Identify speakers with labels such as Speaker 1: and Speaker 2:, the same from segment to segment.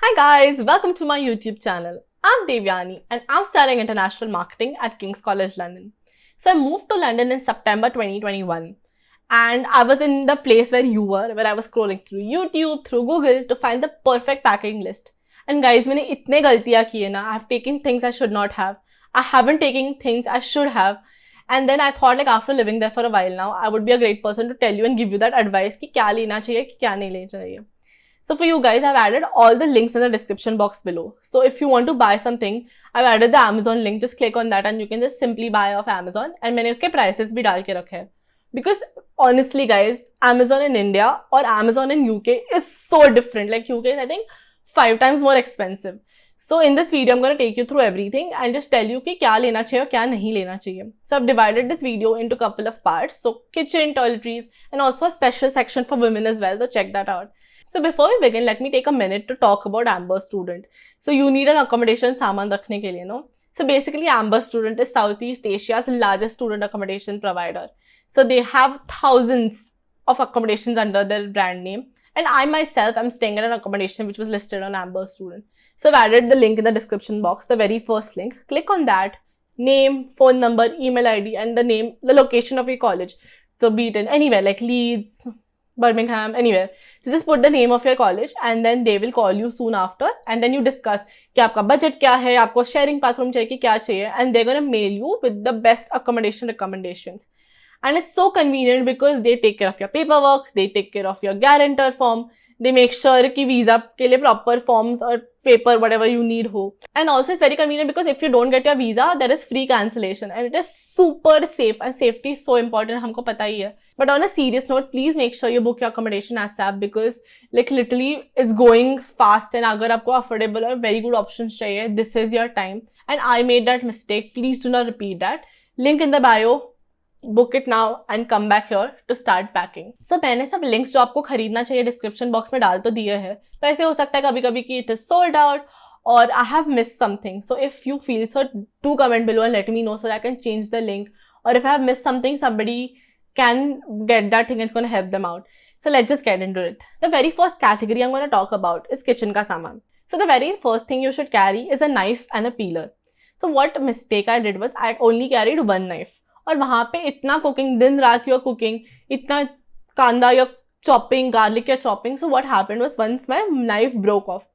Speaker 1: Hi guys, welcome to my YouTube channel. I'm Devyani and I'm studying international marketing at King's College London. So I moved to London in September 2021 and I was in the place where you were, where I was scrolling through YouTube, through Google to find the perfect packing list. And guys, मैंने इतने गलतियां की है ना, I have taken things I should not have. I haven't taken things I should have. And then I thought like after living there for a while now, I would be a great person to tell you and give you that advice कि क्या लेना चाहिए, क्या नहीं लेना चाहिए. So for you guys, I've added all the links in the description box below. So if you want to buy something, I've added the Amazon link. Just click on that and you can just simply buy off Amazon. And मैंने उसके prices भी डाल के रखे हैं. Because honestly guys, Amazon in India or Amazon in UK is so different. Like UK is I think 5 times more expensive. So in this video, I'm going to take you through everything and just tell you कि क्या लेना चाहिए और क्या नहीं लेना चाहिए. So I've divided this video into a couple of parts. So kitchen, toiletries and also a special section for women as well. So check that out. So before we begin, let me take a minute to talk about Amber Student. So you need an accommodation सामान रखने के लिए, no? So basically Amber Student is Southeast Asia's largest student accommodation provider. So they have thousands of accommodations under their brand name. And I myself am staying in an accommodation which was listed on Amber Student. So I've added the link in the description box, the very first link. Click on that. Name, phone number, email ID and the location of your college. So be it in anywhere like Leeds, Birmingham, anywhere. So just put the name of your college and then they will call you soon after and then you discuss कि आपका budget क्या है, आपको sharing bathroom चाहिए कि क्या चाहिए and they're gonna mail you with the best accommodation recommendations. And it's so convenient because they take care of your paperwork, they take care of your guarantor form, they make sure कि visa के लिए proper forms or paper whatever you need हो. And also it's very convenient because if you don't get your visa, there is free cancellation and it is super safe and safety is so important, हमको पता ही है. But on a serious note, please make sure you book your accommodation ASAP because like literally it's going fast and अगर आपको affordable और very good options चाहिए, this is your time. And I made that mistake. Please do not repeat that. Link in the bio. Book it now and come back here to start packing. So मैंने सब links जो आपको खरीदना चाहिए description box में डाल तो दिए हैं. तो ऐसे हो सकता है कभी कभी कि it is sold out or I have missed something. So if you feel so, do comment below and let me know so that I can change the link. Or if I have missed something, somebody can get that thing and it's going to help them out. So let's just get into it. The very first category I'm going to talk about is kitchen ka saman. So the very first thing you should carry is a knife and a peeler. So what mistake I did was I only carried one knife. और वहाँ पे इतना cooking, दिन रात your cooking, इतना कांदा या chopping, garlic या chopping. So what happened was once my knife broke off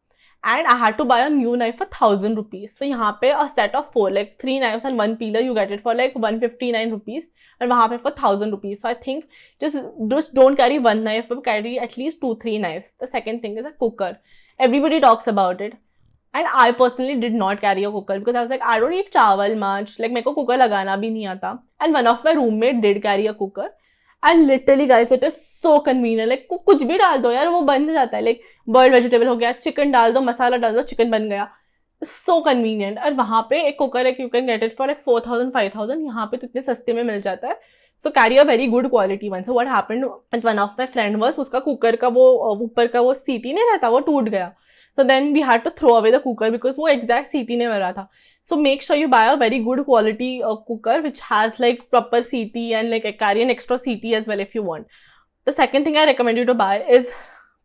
Speaker 1: and I had to buy a new knife for 1,000 rupees. So यहाँ पे a set of 4, like 3 knives and 1 peeler, you get it for like 159 rupees. And वहाँ पे for 1,000 rupees. So I think just don't carry one knife, but carry at least 2-3 knives. The second thing is a cooker. Everybody talks about it. And I personally did not carry a cooker because I was like, I don't eat chawal much. Like मेरे को cooker लगाना भी नहीं आता. And one of my roommate did carry a cooker. And literally guys, it is so convenient. Like कुछ भी डाल दो यार वो बन जाता है. Like boiled vegetable हो गया, chicken डाल दो, मसाला डाल दो, chicken बन गया. So convenient. और वहाँ पे एक कुकर है, you can get it for like 4,000, 5,000. यहाँ पे तो इतने सस्ते में मिल जाता है. So carry a very good quality one. So what happened with one of my friend was उसका कुकर का वो ऊपर का वो सीटी नहीं रहता, वो टूट गया. So then we had to throw away the cooker because वो exact सीटी नहीं मिल रहा था. So make sure you buy a very good quality cooker which has like proper सीटी and like carry an extra सीटी as well if you want. The second thing I recommend you to buy is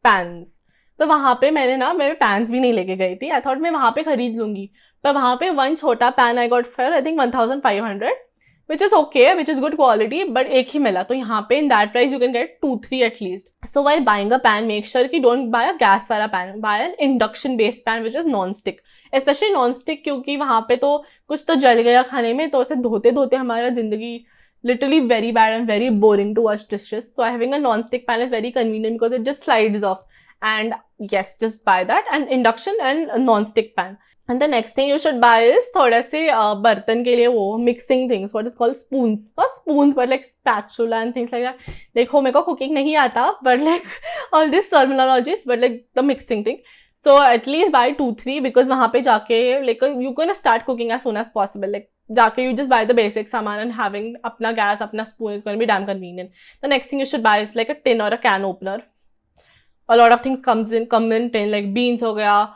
Speaker 1: pans. तो वहाँ पे मैं pans भी नहीं लेके गई थी. I thought मैं वहाँ पे खरीद लूंगी. पर वहाँ पे one छोटा pan I got for I think 1,500. Which is okay, which is good quality, but एक ही मिला. तो यहाँ पे in that price you can get 2-3 at least. So while buying a pan, make sure कि don't buy a gas वाला pan, buy an induction based pan which is non-stick. Especially non-stick क्योंकि वहाँ पे तो कुछ तो जल गया खाने में, तो उसे धोते धोते हमारा जिंदगी literally very bad and very boring to wash dishes. So having a non-stick pan is very convenient because it just slides off. And yes, just buy that, and induction and a non-stick pan. And the next thing you should buy is थोड़ा से बर्तन के लिए वो mixing things, what is called spoons. Not spoons but like spatula and things like that. देखो मेरे को cooking नहीं आता, but like all these terminologies, but like the mixing thing. So at least buy 2-3 because वहाँ पे जाके like you gonna start cooking as soon as possible. Like जाके you just buy the basic सामान and having अपना gas, अपना spoon is gonna be damn convenient. The next thing you should buy is like a tin or a can opener. A lot of things come in tin, like beans हो गया,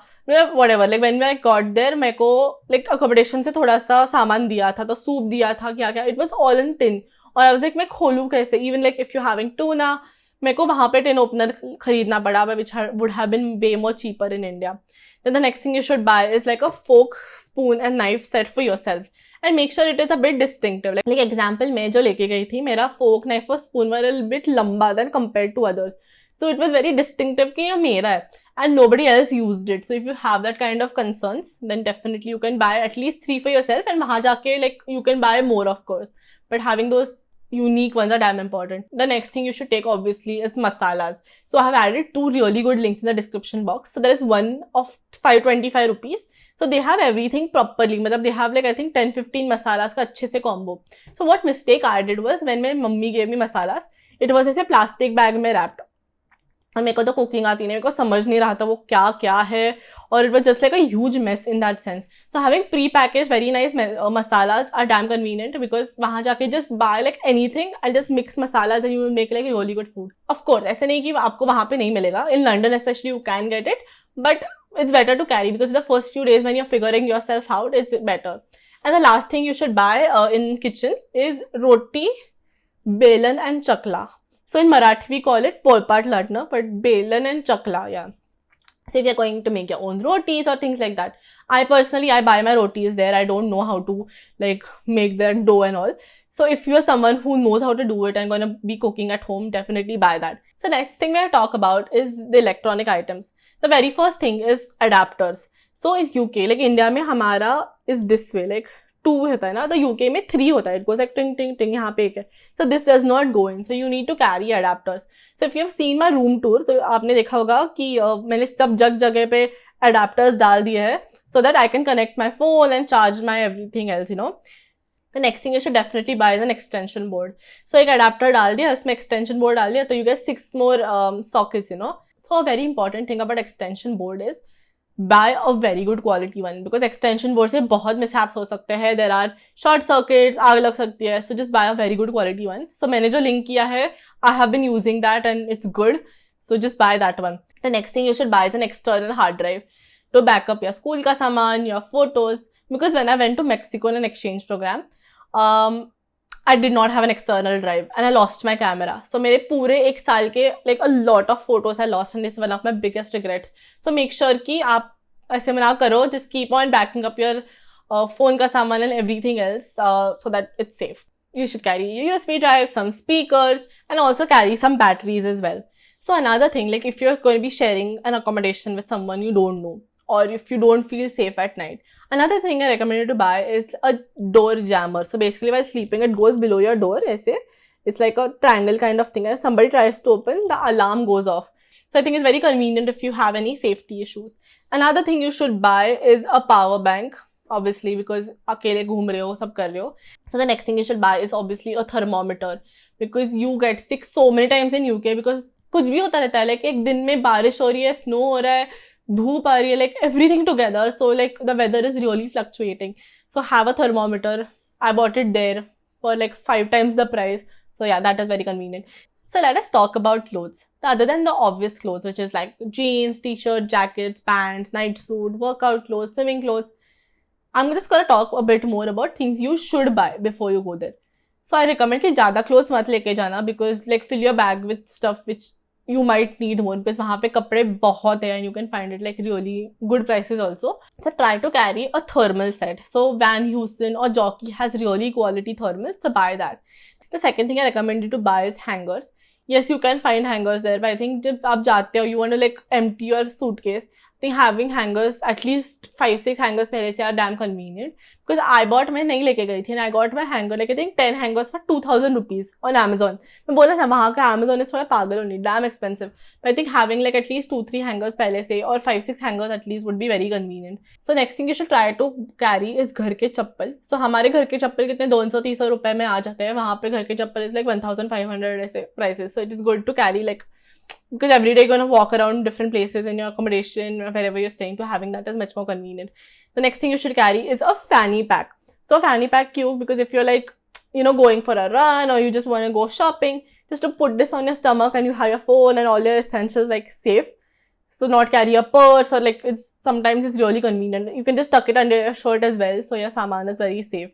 Speaker 1: whatever. Like when I got there, मेरे को like accommodation से थोड़ा सा सामान दिया था, तो सूप दिया था, क्या क्या, it was all in tin. और I was like मैं खोलूँ कैसे? Even like if you're having tuna, मेरे को वहाँ पे टिन ओपनर खरीदना पड़ा, which would have been way more cheaper in India. Then the next thing you should buy is like a fork, spoon and knife set for yourself. And make sure it is a bit distinctive. Like example, मैं जो लेके गई थी, मेरा fork, knife और spoon were a little bit लंबा than compared to others. So it was very distinctive कि ये मेरा है. And nobody else used it. So if you have that kind of concerns, then definitely you can buy at least 3 for yourself, and वहाँ जाके like you can buy more of course. But having those unique ones are damn important. The next thing you should take obviously is masalas. So I have added 2 really good links in the description box. So there is one of 525 rupees. So they have everything properly. मतलब they have like I think 10-15 masalas का अच्छे से combo. So what mistake I did was when my mummy gave me masalas, it was ऐसे plastic bag में wrapped. और मेरे को तो कुकिंग आती नहीं, मेरे को समझ नहीं रहा था वो क्या क्या है, और it was just like a huge mess in that sense. So having pre package very nice masalas are damn convenient, because वहाँ जाके just buy like anything and just mix masalas and you will make like really good food. Of course ऐसे नहीं कि आपको वहाँ पे नहीं मिलेगा, in London specially you can get it, but it's better to carry because the first few days when you're figuring yourself out is better. And the last thing you should buy in kitchen is roti, belan and chakla. So in Marathi we call it polpat latna, but belan and chakla, yeah. So if you're going to make your own rotis or things like that, I buy my rotis there. I don't know how to like make their dough and all. So if you're someone who knows how to do it and going to be cooking at home, definitely buy that. So next thing we'll talk about is the electronic items. The very first thing is adapters. So in UK, like India में हमारा is this way, like 2 होता है ना, तो UK में 3 होता है. It goes like ting ting ting, यहाँ पे 1 है. So this does not go in. So you need to carry adapters. So if you have seen my room tour, तो आपने देखा होगा कि मैंने सब जगह पे adapters डाल दिए हैं, so that I can connect my phone and charge my everything else, you know. The next thing you should definitely buy is an extension board. So एक adapter डाल दिया, उसमें extension board डाल दिया, तो you get 6 more sockets, you know. So a very important thing about extension board is buy a very good quality one, because extension board से बहुत mishaps हो सकते हैं. There are short circuits, आग लग सकती है. So just buy a very good quality one. So मैंने जो link किया है, I have been using that and it's good. So just buy that one. The next thing you should buy is an external hard drive to back up your school का सामान, your photos. Because when I went to Mexico on an exchange program, I did not have an external drive and I lost my camera. So मेरे पूरे 1 साल के like a lot of photos I lost, and this is one of my biggest regrets. So make sure कि आप ऐसे मना करो, just keep on backing up your phone का सामान and everything else so that it's safe. You should carry a USB drive, some speakers, and also carry some batteries as well. So another thing, like if you're going to be sharing an accommodation with someone you don't know, or if you don't feel safe at night, another thing I recommend you to buy is a door jammer. So basically while sleeping, it goes below your door. It's like a triangle kind of thing. If somebody tries to open, the alarm goes off. So I think it's very convenient if you have any safety issues. Another thing you should buy is a power bank, obviously, because अकेले घूम रहे हो, सब कर रहे हो. So the next thing you should buy is obviously a thermometer, because you get sick so many times in UK because कुछ भी होता रहता है. Like एक दिन में बारिश हो रही है, snow हो रहा है, धूप आ रही है, like everything together. So like the weather is really fluctuating. So have a thermometer. I bought it there for like 5 times the price. So yeah, that is very convenient. So let us talk about clothes. Other than the obvious clothes, which is like jeans, t-shirt, jackets, pants, night suit, workout clothes, swimming clothes, I'm just going to talk a bit more about things you should buy before you go there. So I recommend कि ज़्यादा clothes मत लेके जाना, because like fill your bag with stuff which you might need more, because वहाँ पे कपड़े बहुत हैं and you can find it like really good prices also. So try to carry a thermal set. So Van Heusen or Jockey has really quality thermals, so buy that. The second thing I recommend you to buy is hangers. Yes, you can find hangers there, but I think जब आप जाते हो, you want to like empty your suitcase, I think having hangers, at least 5-6 hangers पहले से are damn convenient. Because I bought, मैं नहीं लेके गई थी, and I got my hanger like I think 10 hangers for 2,000 rupees on Amazon. मैं बोला था वहाँ का Amazon is थोड़ा पागल होनी, damn expensive. But I think having like at least 2-3 hangers पहले से और 5-6 hangers at least would be very convenient. So next thing you should try to carry is घर के चप्पल. So हमारे घर के चप्पल कितने 200-300 रुपए में आ जाते हैं, वहाँ पे घर के चप्पल is like 1,500 ऐसे prices. So it is good to carry like, because every day you're going to walk around different places in your accommodation, wherever you're staying, so having that is much more convenient. The next thing you should carry is a fanny pack. So fanny pack cute, because if you're like, you know, going for a run or you just want to go shopping, just to put this on your stomach and you have your phone and all your essentials like safe. So not carry a purse, or like sometimes it's really convenient. You can just tuck it under your shirt as well, so your saman is very safe.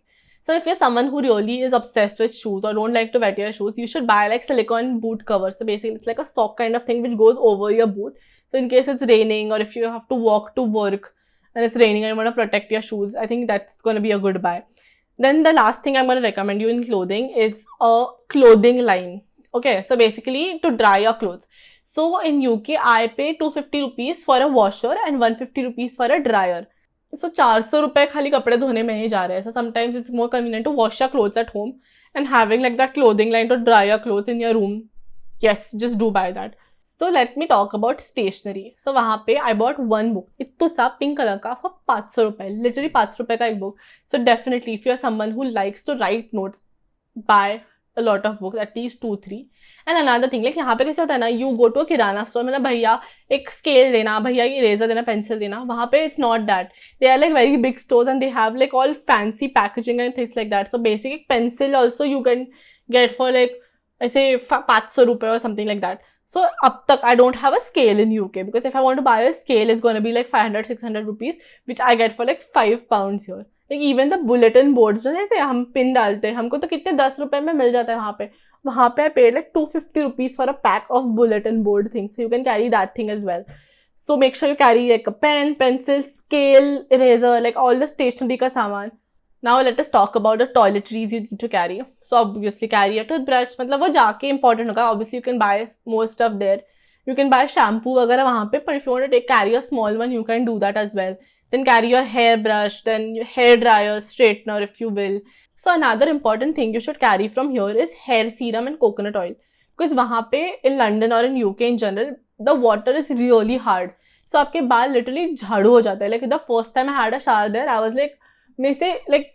Speaker 1: So if you're someone who really is obsessed with shoes or don't like to wet your shoes, you should buy like silicone boot cover. So basically it's like a sock kind of thing which goes over your boot. So in case it's raining or if you have to walk to work and it's raining and you want to protect your shoes, I think that's going to be a good buy. Then the last thing I'm going to recommend you in clothing is a clothing line. Okay, so basically to dry your clothes. So in UK, I pay 250 rupees for a washer and 150 rupees for a dryer. So 400 रुपए खाली कपड़े धोने में ही जा रहे हैं. So sometimes it's more convenient to wash your clothes at home and having like that clothing line to dry your clothes in your room. Yes, just do buy that. So let me talk about stationery. So वहाँ पे I bought one book. इतना सा pink colour का for 500 रुपए. Literally 500 रुपए का एक book. So definitely if you are someone who likes to write notes, buy a lot of books, at least 2-3. And another thing, like यहाँ पे कैसे होता है ना, you go to a kirana store, मतलब भैया एक scale देना, भैया ये eraser देना, pencil देना, वहाँ पे it's not that. They are like very big stores and they have like all fancy packaging and things like that. So basic एक pencil also you can get for like ऐसे 500 रुपए or something like that. So अब तक I don't have a scale in UK because if I want to buy a scale, it's going to be like 500-600 rupees, which I get for like 5 pounds here. Like even the bulletin boards जो रहते हैं, हम pin डालते हैं, हमको तो कितने 10 रुपए में मिल जाता है वहाँ पे I paid like 250 rupees for a pack of bulletin board things. So you can carry that thing as well. So make sure you carry like a pen, pencil, scale, eraser, like all the stationery का सामान. Now let us talk about the toiletries you need to carry. So obviously carry a toothbrush, मतलब वो जाके important होगा. Obviously you can buy more stuff there. You can buy shampoo वगैरह वहाँ पे, but if you want to carry a small one, you can do that as well. Then carry your hairbrush, then your hair dryer, straightener if you will. So another important thing you should carry from here is hair serum and coconut oil. Because वहाँ पे in London or in UK in general, the water is really hard. So आपके बाल literally झाड़ू हो जाते हैं. Like the first time I had a shower there, I was like, मैं से like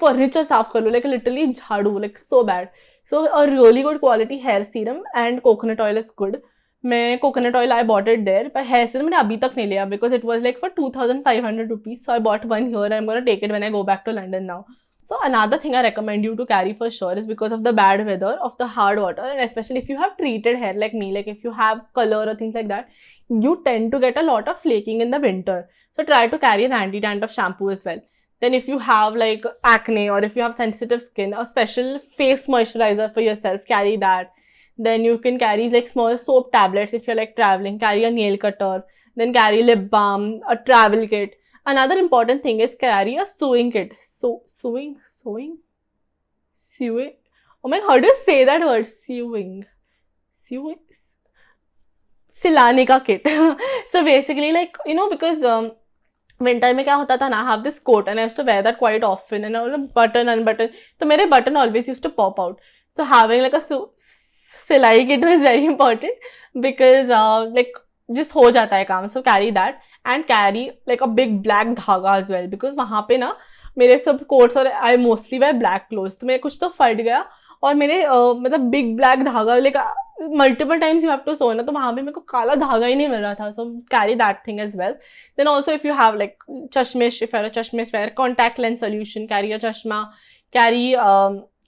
Speaker 1: furniture साफ कर लो, like literally झाड़ू, like so bad. So a really good quality hair serum and coconut oil is good. मैं coconut oil I bought it there, but hair serum मैंने अभी तक नहीं लिया because it was like for 2,500 rupees. So I bought one here and I'm gonna take it when I go back to London now. So another thing I recommend you to carry for sure is because of the bad weather, of the hard water, and especially if you have treated hair like me, like if you have color or things like that, you tend to get a lot of flaking in the winter. So try to carry an anti-dandruff shampoo as well. Then if you have like acne or if you have sensitive skin, a special face moisturizer for yourself, carry that. Then you can carry like small soap tablets if you're like traveling, carry a nail cutter, then carry lip balm, a travel kit. Another important thing is carry a sewing kit. Sewing? Oh my god, how do you say that word? Sewing. सिलाने का kit. So basically like, you know, because winter में क्या होता था ना, I have this coat and I used to wear that quite often and I would button unbutton. So मेरे button always used to pop out. So having like a सिलाई kit was very important because like just हो जाता है काम. So carry that and carry like a big black धागा as well because वहाँ पे ना मेरे सब coats और I mostly wear black clothes, तो मेरे कुछ तो फट गया और मेरे मतलब big black धागा like multiple times you have to sew ना, तो वहाँ पे मेरे को काला धागा ही नहीं मिल रहा था. So carry that thing as well. Then also if you have like chashmish, if you're a chashmish wear, contact lens solution, carry a chashma, carry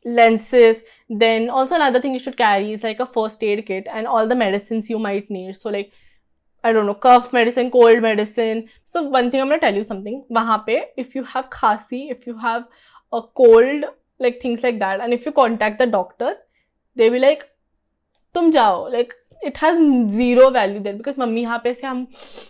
Speaker 1: lenses. Then also another thing you should carry is like a first aid kit and all the medicines you might need. So like I don't know, cough medicine, cold medicine. So one thing I'm going to tell you something. वहाँ पे if you have khasi, if you have a cold, like things like that, and if you contact the doctor, they will like, तुम जाओ. Like it has zero value there because mummy यहाँ पे से हम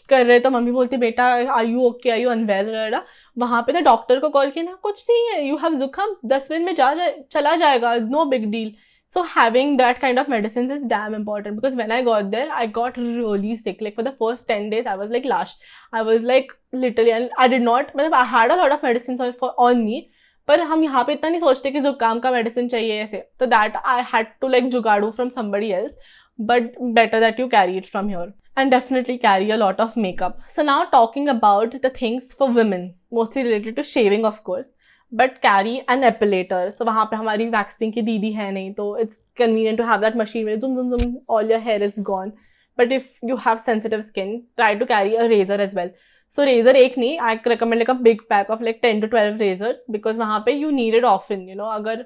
Speaker 1: कर रहे तो मम्मी बोलती बेटा are you okay, are you unwell, वहाँ पे तो डॉक्टर को कॉल किया ना, कुछ नहीं है, you have जुकाम, 10 दिन में चला जाएगा, no big deal. So having that kind of medicines is damn important because when I got there, I got really sick. Like for the first 10 days, I was like lash. I was like literally, and I did not, I had a lot of medicines on me, पर हम यहाँ पे इतना नहीं सोचते कि जुकाम का मेडिसिन चाहिए ऐसे. So that I had to like जुगाड़ू from somebody else, but better that you carry it from here. And definitely carry a lot of makeup. So now talking about the things for women, mostly related to shaving of course. But carry an epilator. So वहाँ पे हमारी waxing की दीदी है नहीं, तो it's convenient to have that machine where zoom, all your hair is gone. But if you have sensitive skin, try to carry a razor as well. So razor एक नहीं, I recommend like a big pack of like 10 to 12 razors because वहाँ पे you need it often, you know, अगर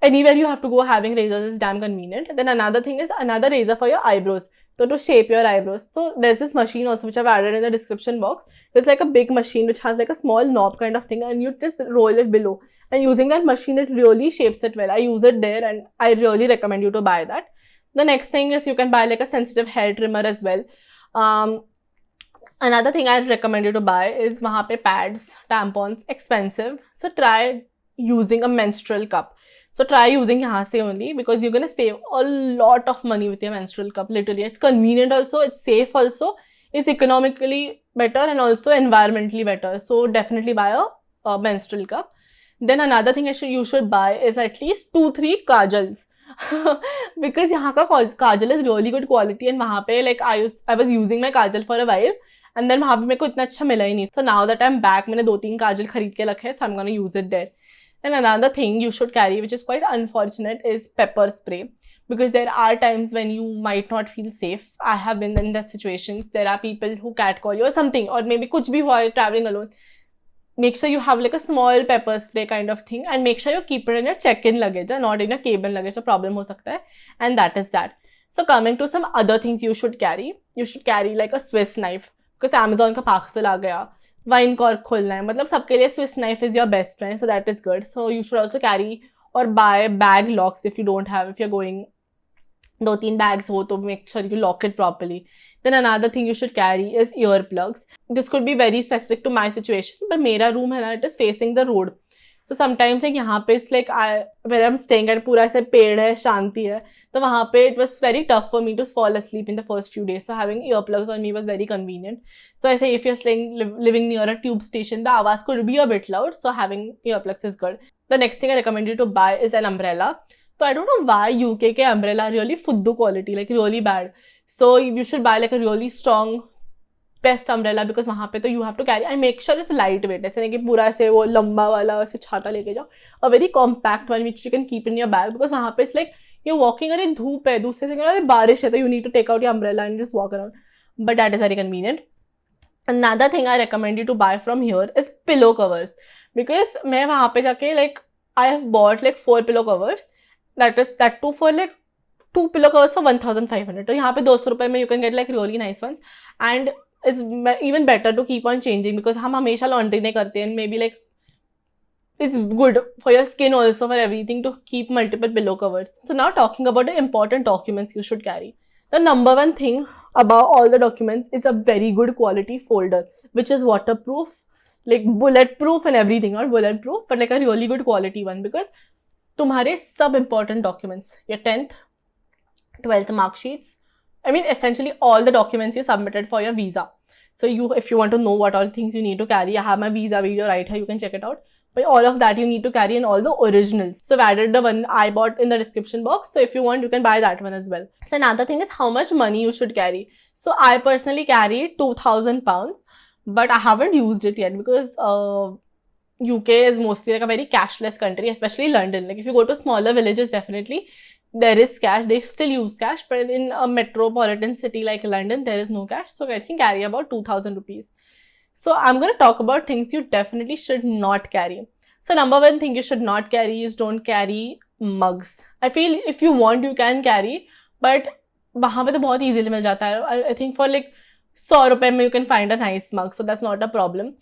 Speaker 1: anywhere you have to go having razors is damn convenient. Then another thing is another razor for your eyebrows. So to shape your eyebrows. So there's this machine also which I've added in the description box. It's like a big machine which has like a small knob kind of thing, and you just roll it below. And using that machine, it really shapes it well. I use it there and I really recommend you to buy that. The next thing is you can buy like a sensitive hair trimmer as well. Another thing I'd recommend you to buy is wahan pe pads, tampons, expensive. So try using a menstrual cup. So try using yahan se only, because you're going to save a lot of money with your menstrual cup. Literally, it's convenient also, it's safe also, it's economically better and also environmentally better. So definitely buy a menstrual cup. Then another thing you should buy is at least 2-3 kajals. Because यहाँ का kajal is really good quality, and वहाँ पे like I was using my kajal for a while, and then वहाँ पे मेरे को इतना अच्छा मिला ही नहीं. So now that I'm back, मैंने 2-3 kajal खरीद के रखे, so I'm gonna use it there. And another thing you should carry, which is quite unfortunate, is pepper spray. Because there are times when you might not feel safe. I have been in that situations. There are people who catcall you or something, or maybe kuch bhi hua traveling alone. Make sure you have like a small pepper spray kind of thing, and make sure you keep it in your check-in luggage, not in your cabin luggage. So problem ho sakta hai, and that is that. So coming to some other things you should carry like a Swiss knife, because Amazon का parcel आ गया, wine cork खोलना है, मतलब सबके लिए Swiss knife is your best friend, so that is good. So you should also carry or buy bag locks if you don't have, if you're going 2-3 bags ho to make sure you lock it properly. Then another thing you should carry is earplugs. This could be very specific to my situation, but मेरा room है ना, it is facing the road. So sometimes like यहाँ पे it's like where I'm staying at पूरा ऐसे पेड़ है, शांति है, तो वहाँ पे it was very tough for me to fall asleep in the first few days. So having earplugs on me was very convenient. So I say if you're living near a tube station, the आवाज could be a bit loud, so having earplugs is good. The next thing I recommend you to buy is an umbrella. So I don't know why UK के umbrella really fuddu quality, like really bad. So you should buy like a really strong best umbrella, because वहाँ पे तो you have to carry and make sure it's lightweight. ऐसे नहीं कि पूरा ऐसे वो लंबा वाला ऐसे छाता लेके जाओ. A very compact one which you can keep in your bag, because वहाँ पे it's like you're walking, अरे धूप है, दूसरे से अरे बारिश है, तो you need to take out your umbrella and just walk around. But that is very convenient. Another thing I recommend you to buy from here is pillow covers, because मैं वहाँ पे जाके like I have bought like 4 pillow covers. That too for like 2 pillow covers for 1,500. तो यहाँ पे 200 रुपए में you can get like really nice ones, and it's even better to keep on changing, because हम हमेशा laundry नहीं करते, and maybe like it's good for your skin also, for everything, to keep multiple pillow covers. So now talking about the important documents you should carry. The number one thing about all the documents is a very good quality folder, which is waterproof, like bulletproof and everything. Not bulletproof, but like a really good quality one, because तुम्हारे सब important documents, your 10th, 12th mark sheets, I mean essentially all the documents you submitted for your visa. So if you want to know what all things you need to carry, I have my visa video right here, you can check it out. But all of that you need to carry, and all the originals. So I've added the one I bought in the description box. So if you want, you can buy that one as well. So another thing is how much money you should carry. So I personally carry £2,000, but I haven't used it yet, because UK is mostly like a very cashless country, especially London. Like if you go to smaller villages, definitely there is cash. They still use cash, but in a metropolitan city like London, there is no cash. So I think carry about 2,000 rupees. So I'm going to talk about things you definitely should not carry. So number one thing you should not carry is don't carry mugs. I feel if you want, you can carry, but वहाँ पे तो बहुत easily मिल जाता है. I think for like 100 रुपए में you can find a nice mug, so that's not a problem.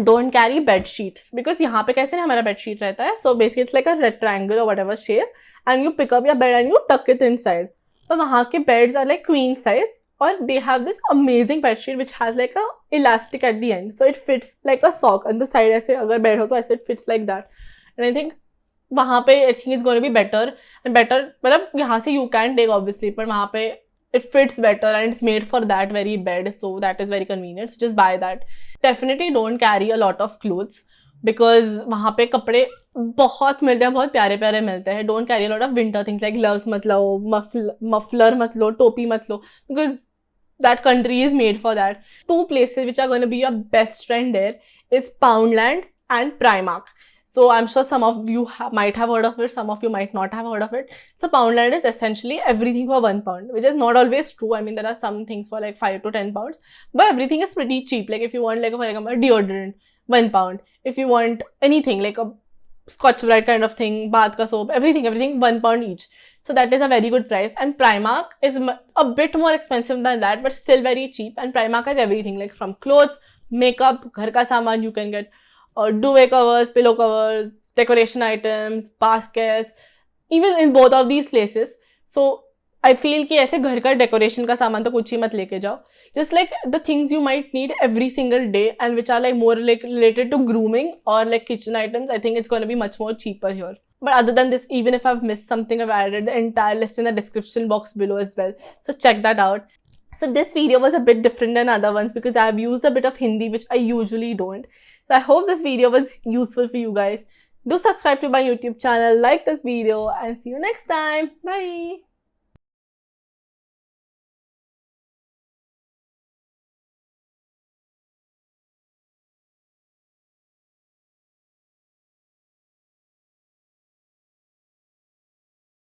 Speaker 1: Don't carry bed sheets, because यहाँ पे कैसे हमारा bed sheet रहता है. So basically it's like a rectangle or whatever shape, and you pick up your bed and you tuck it inside. But वहाँ के beds are like queen size, or they have this amazing bed sheet which has like a elastic at the end, so it fits like a sock on the side. ऐसे अगर bed हो तो ऐसे it fits like that. And I think वहाँ पे I think it's going to be better and better. मतलब यहाँ से you can take obviously, पर वहाँ पे it fits better and it's made for that very bed, so that is very convenient. So just buy that. Definitely don't carry a lot of clothes, because वहाँ पे कपड़े बहुत मिलते हैं, बहुत प्यारे प्यारे मिलते हैं. Don't carry a lot of winter things like gloves मत लो, muffler मत लो, टोपी मत लो, because that country is made for that. 2 places which are going to be your best friend there is Poundland and Primark. So I'm sure some of you might have heard of it, some of you might not have heard of it. So Poundland is essentially everything for £1, which is not always true. I mean, there are some things for like 5 to 10 pounds, but everything is pretty cheap. Like if you want like for example deodorant, £1. If you want anything like a Scotch Brite kind of thing, bath ka soap, everything £1 each. So that is a very good price. And Primark is a bit more expensive than that, but still very cheap. And Primark has everything, like from clothes, makeup, ghar ka saman you can get, duvet covers, pillow covers, decoration items, baskets, even in both of these places. So I feel कि ऐसे घर का decoration का सामान तो कुछ ही मत लेके जाओ. Just like the things you might need every single day and which are like more like related to grooming or like kitchen items, I think it's going to be much more cheaper here. But other than this, even if I've missed something, I've added the entire list in the description box below as well. So check that out. So this video was a bit different than other ones because I've used a bit of Hindi, which I usually don't. So I hope this video was useful for you guys. Do subscribe to my YouTube channel, like this video, and see you next time. Bye.